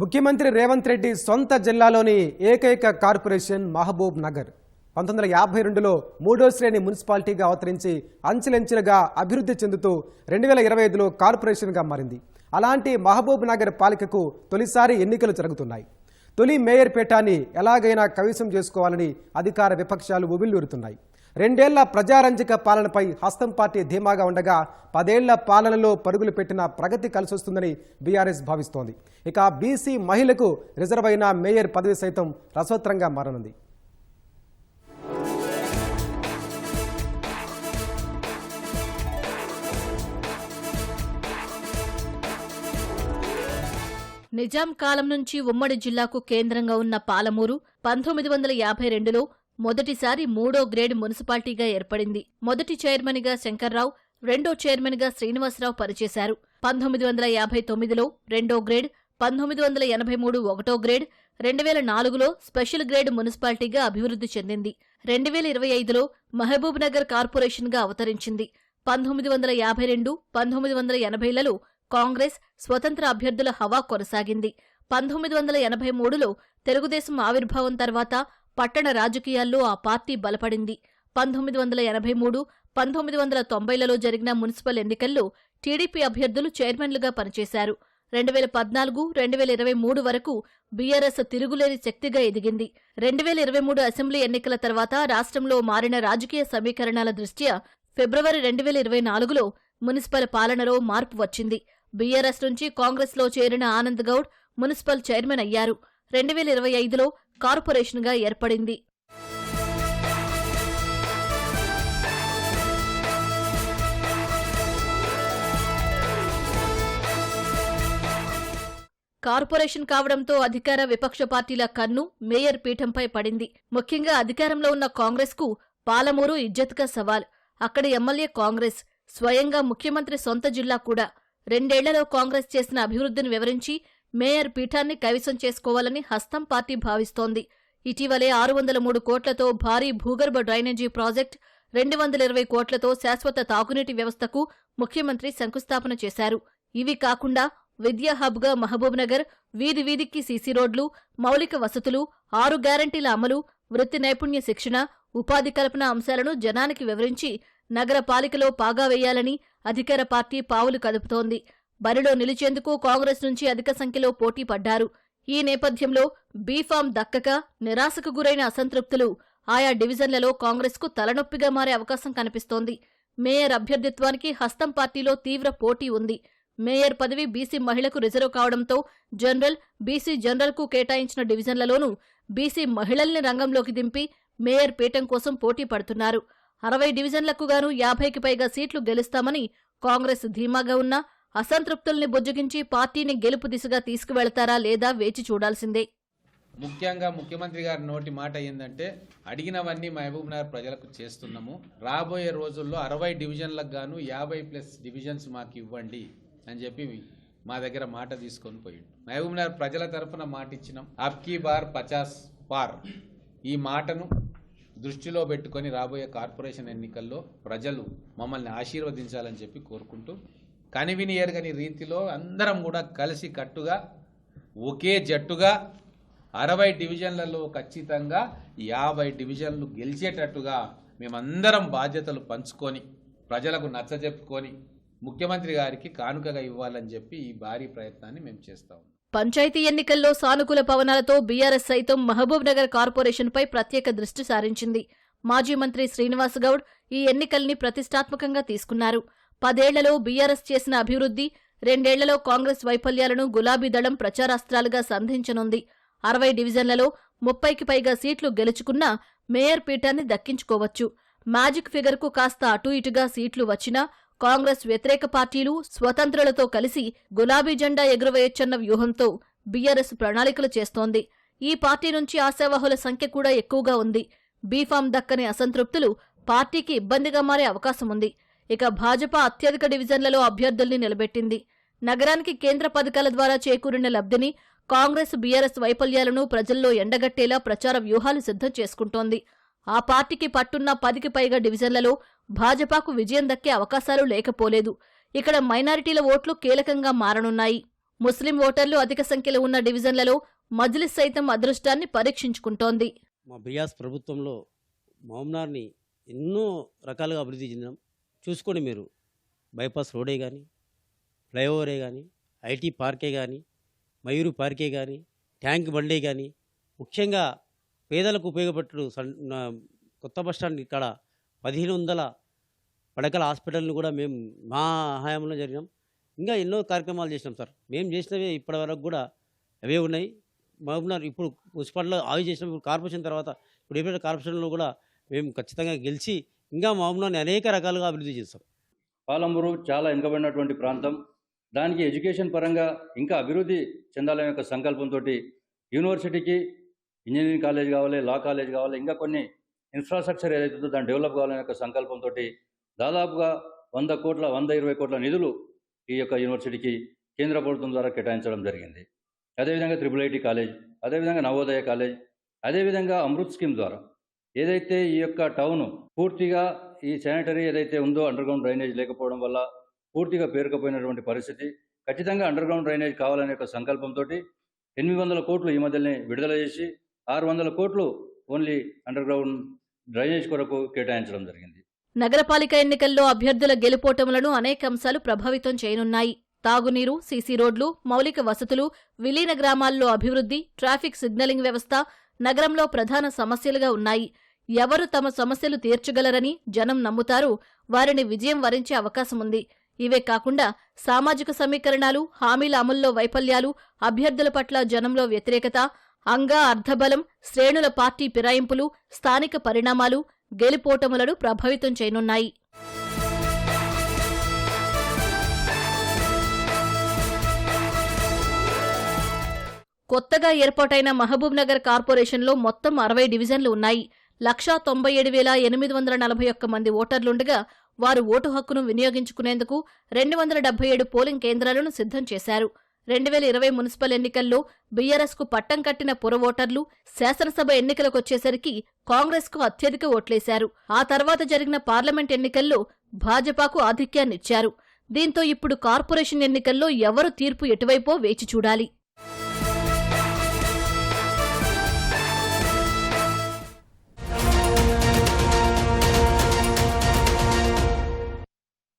ముఖ్యమంత్రి రేవంత్ రెడ్డి సొంత జిల్లాలోని ఏకైక కార్పొరేషన్ మహబూబ్ నగర్ 1952లో మూడో శ్రేణి మున్సిపాలిటీగా అవతరించి అంచెలంచెలుగా అభివృద్ధి చెందుతూ 2025లో కార్పొరేషన్గా మారింది. అలాంటి మహబూబ్ నగర్ పాలికకు తొలిసారి ఎన్నికలు జరుగుతున్నాయి. తొలి మేయర్ పీఠాన్ని ఎలాగైనా కైవసం చేసుకోవాలని అధికార విపక్షాలు ఉవ్విళ్లూరుతున్నాయి. 2 ఏళ్ల ప్రజారంజక పాలనపై హస్తం పార్టీ ధీమాగా ఉండగా 10 ఏళ్ల పాలనలో పరుగులు పెట్టిన ప్రగతి కలిసొస్తుందని బీఆర్ఎస్ భావిస్తోంది. ఇక బీసీ మహిళకు రిజర్వ్ అయిన మేయర్ పదవి సైతం రసవత్రంగా మారనుంది. నిజాం కాలం నుంచి ఉమ్మడి జిల్లాకు కేంద్రంగా ఉన్న పాలమూరు 1952లో మొదటిసారి 3వ గ్రేడ్ మున్సిపాలిటీగా ఏర్పడింది. మొదటి చైర్మన్గా శంకర్రావు, రెండో చైర్మన్గా శ్రీనివాసరావు పనిచేశారు. 1959లో 2వ గ్రేడ్, 1983 1వ గ్రేడ్, 2004లో స్పెషల్ గ్రేడ్ మున్సిపాలిటీగా అభివృద్ధి చెందింది. 2025లో మహబూబ్ నగర్ కార్పొరేషన్గా అవతరించింది. 1952, 1980లలో కాంగ్రెస్, స్వతంత్ర అభ్యర్థుల హవా కొనసాగింది. 1983లో తెలుగుదేశం ఆవిర్భావం తర్వాత పట్టణ రాజకీయాల్లో ఆ పార్టీ బలపడింది. 1983, 1990లలో జరిగిన మున్సిపల్ ఎన్నికల్లో టీడీపీ అభ్యర్థులు చైర్మన్లుగా పనిచేశారు. 2014, 2023 వరకు బీఆర్ఎస్ తిరుగులేని శక్తిగా ఎదిగింది. 2023 అసెంబ్లీ ఎన్నికల తర్వాత రాష్ట్రంలో మారిన రాజకీయ సమీకరణాల దృష్ట్యా ఫిబ్రవరి 2024లో మున్సిపల్ పాలనలో మార్పు వచ్చింది. బీఆర్ఎస్ నుంచి కాంగ్రెస్లో చేరిన ఆనంద్ గౌడ్ మున్సిపల్ చైర్మన్ అయ్యారు. 2025లో కార్పొరేషన్గా ఏర్పడింది. కార్పొరేషన్ కావడంతో అధికార విపక్ష పార్టీల కన్ను మేయర్ పీఠంపై పడింది. ముఖ్యంగా అధికారంలో ఉన్న కాంగ్రెస్కు పాలమూరు ఇజ్జత్కా సవాల్. అక్కడి ఎమ్మెల్యే కాంగ్రెస్, స్వయంగా ముఖ్యమంత్రి సొంత జిల్లా కూడా. 2 ఏళ్లలో కాంగ్రెస్ చేసిన అభివృద్ధిని వివరించి మేయర్ పీఠాన్ని కైవసం చేసుకోవాలని హస్తం పార్టీ భావిస్తోంది. ఇటీవలే 603 కోట్లతో భారీ భూగర్భ డ్రైనేజీ ప్రాజెక్ట్, 220 కోట్లతో శాశ్వత తాగునీటి వ్యవస్థకు ముఖ్యమంత్రి శంకుస్థాపన చేశారు. ఇవి కాకుండా విద్యా హబ్గా మహబూబ్ నగర్, వీధి వీధికి సీసీ రోడ్లు, మౌలిక వసతులు, 6 గ్యారంటీల అమలు, వృత్తి నైపుణ్య శిక్షణ, ఉపాధి కల్పన అంశాలను జనానికి వివరించి నగర పాలికలో పాగా వేయాలని అధికార పార్టీ పావులు కదుపుతోంది. బరిలో నిలిచేందుకు కాంగ్రెస్ నుంచి అధిక సంఖ్యలో పోటీ పడ్డారు. ఈ నేపథ్యంలో బీఫామ్ దక్కక నిరాశకు గురైన అసంతృప్తులు ఆయా డివిజన్లలో కాంగ్రెస్కు తలనొప్పిగా మారే అవకాశం కనిపిస్తోంది. మేయర్ అభ్యర్థిత్వానికి హస్తం పార్టీలో తీవ్ర పోటీ ఉంది. మేయర్ పదవి బీసీ మహిళకు రిజర్వ్ కావడంతో జనరల్, బీసీ జనరల్కు కేటాయించిన డివిజన్లలోనూ బీసీ మహిళల్ని రంగంలోకి దింపి మేయర్ పీఠం కోసం పోటీ పడుతున్నారు. 60 డివిజన్లకు గాను 50కి పైగా సీట్లు గెలుస్తామని కాంగ్రెస్ ధీమాగా ఉన్నా అసంతృప్తుల్ని బుజ్జగించి పార్టీని గెలుపు దిశగా తీసుకువెళతారా లేదా వేచి చూడాల్సిందే. ముఖ్యంగా ముఖ్యమంత్రి గారి నోటి మాట ఏంటంటే, అడిగినవన్నీ మహబూబ్ నగర్ ప్రజలకు చేస్తున్నాము, రాబోయే రోజుల్లో 60 డివిజన్లకు గాను 50+ డివిజన్స్ మాకు ఇవ్వండి అని చెప్పి మా దగ్గర మాట తీసుకొని పోయిండు. మహబూబ్ నగర్ ప్రజల తరఫున మాట ఇచ్చినాం. అబ్కీ బార్ 50 పార్ ఈ మాటను దృష్టిలో పెట్టుకొని రాబోయే కార్పొరేషన్ ఎన్నికల్లో ప్రజలు మమ్మల్ని ఆశీర్వదించాలని చెప్పి కోరుకుంటూ, కనివిని ఎరగని రీతిలో అందరం కూడా కలిసి కట్టుగా ఒకే జట్టుగా 60 డివిజన్లలో ఖచ్చితంగా 50 డివిజన్లు గెలిచేటట్టుగా మేమందరం బాధ్యతలు పంచుకొని ప్రజలకు నచ్చజెప్పుకొని ముఖ్యమంత్రి గారికి కానుకగా ఇవ్వాలని చెప్పి ఈ భారీ ప్రయత్నాన్ని మేము చేస్తాం. పంచాయతీ ఎన్నికల్లో సానుకూల పవనాలతో బీఆర్ఎస్ సైతం మహబూబ్ నగర్ కార్పొరేషన్పై ప్రత్యేక దృష్టి సారించింది. మాజీ మంత్రి శ్రీనివాస్ గౌడ్ ఈ ఎన్నికల్ని ప్రతిష్టాత్మకంగా తీసుకున్నారు. 10 ఏళ్లలో బీఆర్ఎస్ చేసిన అభివృద్ధి, 2 ఏళ్లలో కాంగ్రెస్ వైఫల్యాలను గులాబీ దళం ప్రచారాస్త్రాలుగా సంధించనుంది. 60 డివిజన్లలో 30కి పైగా సీట్లు గెలుచుకున్నా మేయర్ పీఠాన్ని దక్కించుకోవచ్చు. మ్యాజిక్ ఫిగర్కు కాస్త అటూ ఇటుగా సీట్లు వచ్చినా కాంగ్రెస్ వ్యతిరేక పార్టీలు, స్వతంత్రులతో కలిసి గులాబీ జెండా ఎగురవేయొచ్చన్న వ్యూహంతో బీఆర్ఎస్ ప్రణాళికలు చేస్తోంది. ఈ పార్టీ నుంచి ఆశావహుల సంఖ్య కూడా ఎక్కువగా ఉంది. బీఫామ్ దక్కని అసంతృప్తులు పార్టీకి ఇబ్బందిగా మారే అవకాశముంది. ఇక భాజపా అత్యధిక డివిజన్లలో అభ్యర్థుల్ని నిలబెట్టింది. నగరానికి కేంద్ర పథకాల ద్వారా చేకూరిన లబ్ధిని, కాంగ్రెస్ బీఆర్ఎస్ వైఫల్యాలను ప్రజల్లో ఎండగట్టేలా ప్రచార వ్యూహాలు సిద్ధం చేసుకుంటోంది. ఆ పార్టీకి పట్టున్న 10కి పైగా డివిజన్లలో భాజపాకు విజయం దక్కే అవకాశాలు లేకపోలేదు. ఇక్కడ మైనారిటీల ఓట్లు కీలకంగా మారనున్నాయి. ముస్లిం ఓటర్లు అధిక సంఖ్యలో ఉన్న డివిజన్లలో మజ్లిస్ సైతం అదృష్టాన్ని పరీక్షించుకుంటోంది. మా బియాస్ ప్రభుత్వంలో మహబూబ్నగర్ని ఎన్నో రకాలుగా అభివృద్ధి చెందినాం. చూసుకోండి మీరు, బైపాస్ రోడే కానీ, ఫ్లైఓవరే కానీ, ఐటీ పార్కే కానీ, మయూరు పార్కే కానీ, ట్యాంక్ బండే కానీ, ముఖ్యంగా పేదలకు ఉపయోగపడు కొత్త బస్టాండ్ ఇక్కడ 1500 పడకల హాస్పిటల్ని కూడా మేము మా హయాంలో జరిగినాం. ఇంకా ఎన్నో కార్యక్రమాలు చేసినాం సార్. మేము చేసినవే ఇప్పటి వరకు కూడా అవే ఉన్నాయి. మహబూబ్నగర్ ఇప్పుడు మున్సిపాలిటీలో ఆవి చేసినాం. ఇప్పుడు కార్పొరేషన్ తర్వాత ఇప్పుడు ఏపీ కార్పొరేషన్లో కూడా మేము ఖచ్చితంగా గెలిచి ఇంకా మహబూబ్నగర్ని అనేక రకాలుగా అభివృద్ధి చేస్తాం. పాలమూరు చాలా వెనుకబడినటువంటి ప్రాంతం. దానికి ఎడ్యుకేషన్ పరంగా ఇంకా అభివృద్ధి చెందాలనే యొక్క సంకల్పంతో యూనివర్సిటీకి ఇంజనీరింగ్ కాలేజ్ కావాలి, లా కాలేజ్ కావాలి, ఇంకా కొన్ని ఇన్ఫ్రాస్ట్రక్చర్ ఏదైతుందో దాన్ని డెవలప్ కావాలనే యొక్క సంకల్పంతో దాదాపుగా 120 కోట్ల నిధులు ఈ యొక్క యూనివర్సిటీకి కేంద్ర ప్రభుత్వం ద్వారా కేటాయించడం జరిగింది. అదేవిధంగా IIIT కాలేజ్, అదేవిధంగా నవోదయ కాలేజ్, అదేవిధంగా అమృత్ స్కీమ్ ద్వారా ఏదైతే ఈ యొక్క టౌన్ పూర్తిగా ఈ శానిటరీ ఏదైతే ఉందో అండర్గ్రౌండ్ డ్రైనేజ్ లేకపోవడం వల్ల పూర్తిగా పేరుకుపోయినటువంటి పరిస్థితి. ఖచ్చితంగా అండర్గ్రౌండ్ డ్రైనేజ్ కావాలనే ఒక సంకల్పంతో 800 కోట్లు ఈ మధ్యనే విడుదల చేసి 600 కోట్లు ఓన్లీ అండర్గ్రౌండ్ డ్రైనేజ్ కొరకు కేటాయించడం జరిగింది. నగరపాలిక ఎన్నికల్లో అభ్యర్థుల గెలుపోటములను అనేక అంశాలు ప్రభావితం చేయనున్నాయి. తాగునీరు, సీసీ రోడ్లు, మౌలిక వసతులు, విలీన గ్రామాల్లో అభివృద్ధి, ట్రాఫిక్ సిగ్నలింగ్ వ్యవస్థ నగరంలో ప్రధాన సమస్యలుగా ఉన్నాయి. ఎవరు తమ సమస్యలు తీర్చగలరని జనం నమ్ముతారు, వారిని విజయం వరించే అవకాశముంది. ఇవే కాకుండా సామాజిక సమీకరణాలు, హామీల అమల్లో వైఫల్యాలు, అభ్యర్థుల పట్ల జనంలో వ్యతిరేకత, అంగా అర్ధబలం, శ్రేణుల పార్టీ ఫిరాయింపులు, స్థానిక పరిణామాలు గెలుపోటములను ప్రభావితం చేయనున్నాయి. కొత్తగా ఏర్పాటైన మహబూబ్నగర్ కార్పొరేషన్లో మొత్తం 60 డివిజన్లు ఉన్నాయి. 197,841 మంది ఓటర్లుండగా వారు ఓటు హక్కును వినియోగించుకునేందుకు 277 పోలింగ్ కేంద్రాలను సిద్ధం చేశారు. 2020 మున్సిపల్ ఎన్నికల్లో బీఆర్ఎస్కు పట్టం కట్టిన పుర ఓటర్లు శాసనసభ ఎన్నికలకొచ్చేసరికి కాంగ్రెస్కు అత్యధిక ఓట్లేశారు. ఆ తర్వాత జరిగిన పార్లమెంట్ ఎన్నికల్లో భాజపాకు ఆధిక్యాన్నిచ్చారు. దీంతో ఇప్పుడు కార్పొరేషన్ ఎన్నికల్లో ఎవరు తీర్పు ఎటువైపో వేచి చూడాలి.